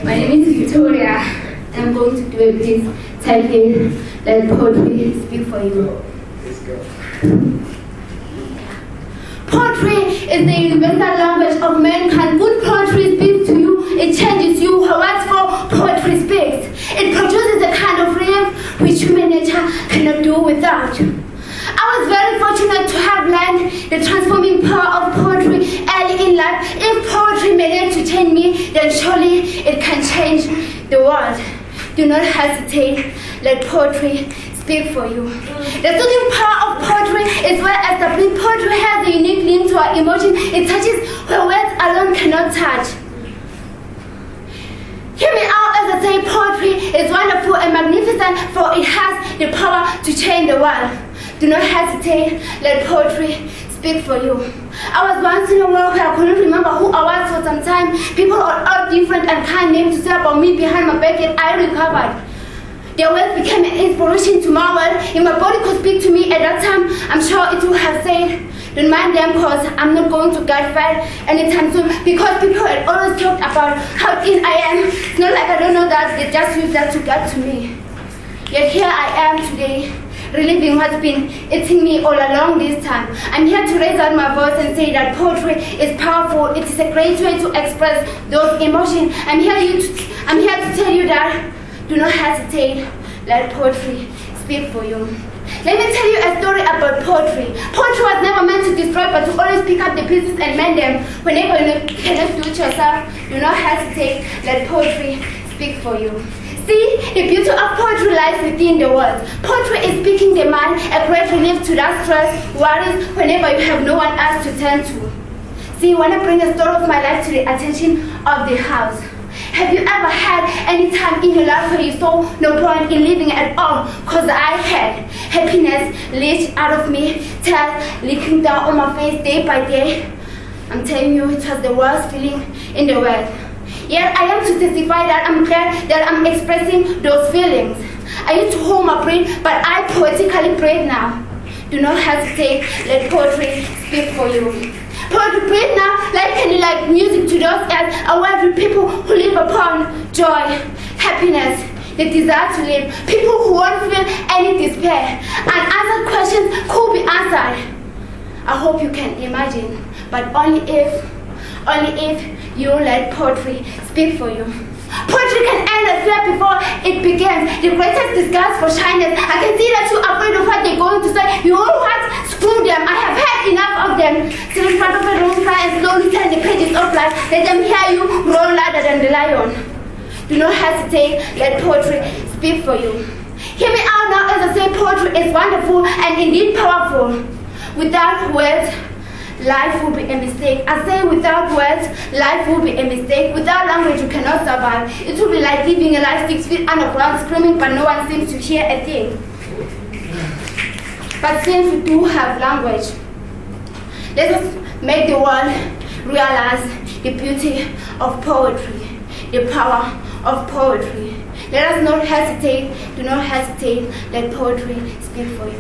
My name is Victoria. I'm going to do a piece titled Let Poetry Speak for You. Let's go. Poetry is the universal language of mankind. Good poetry speaks to you, it changes you. What's for poetry speaks. It produces a kind of relief which human nature cannot do without. I was very fortunate to have learned the transforming power of poetry early in life. If poetry managed to change me, then surely it can change the world. Do not hesitate, let poetry speak for you. The soothing power of poetry is well established. Poetry has a unique link to our emotion. It touches where words alone cannot touch. Hear me out as I say poetry is wonderful and magnificent, for it has the power to change the world. Do not hesitate, let poetry speak for you. I was once in a world where I couldn't remember who I was for some time. People had all different and kind names to say about me behind my back, yet I recovered. Their words became an inspiration to my world. If my body could speak to me at that time, I'm sure it would have said, don't mind them, cause I'm not going to get fed anytime soon. Because people had always talked about how thin I am. It's not like I don't know that, they just use that to get to me. Yet here I am today, reliving what's been eating me all along this time. I'm here to raise out my voice and say that poetry is powerful. It is a great way to express those emotions. I'm here to tell you that do not hesitate, let poetry speak for you. Let me tell you a story about poetry. Poetry was never meant to destroy, but to always pick up the pieces and mend them. Whenever you cannot do it yourself, do not hesitate, let poetry speak for you. See, the beauty of poetry lies within the words. Poetry is speaking the mind, a great relief to that stress, worries, whenever you have no one else to turn to. See, when I bring the story of my life to the attention of the house, have you ever had any time in your life where you saw no point in living at all? Because I had. Happiness leached out of me, tears leaking down on my face day by day. I'm telling you, it was the worst feeling in the world. Yet I am to testify that I'm glad that I'm expressing those feelings. I used to hold my breath, but I poetically breathe now. Do not hesitate, let poetry speak for you. Poetry breathe now like music to those ears, a word with people who live upon joy, happiness, the desire to live, people who won't feel any despair. Unanswered questions could be answered. I hope you can imagine, but only if you let poetry speak for you. Poetry can end a fear before it begins. The greatest disguise for shyness. I can see that you're afraid of what they're going to say. You all want screw them. I have had enough of them. Sit in front of a room, cry and slowly turn the pages of life. Let them hear you roar louder than the lion. Do not hesitate. Let poetry speak for you. Hear me out now as I say poetry is wonderful and indeed powerful. Without words, life will be a mistake. I say without words, life will be a mistake. Without language, you cannot survive. It will be like living a life 6 feet underground, screaming, but no one seems to hear a thing. But since we do have language, let us make the world realize the beauty of poetry, the power of poetry. Let us not hesitate, do not hesitate, let poetry speak for you.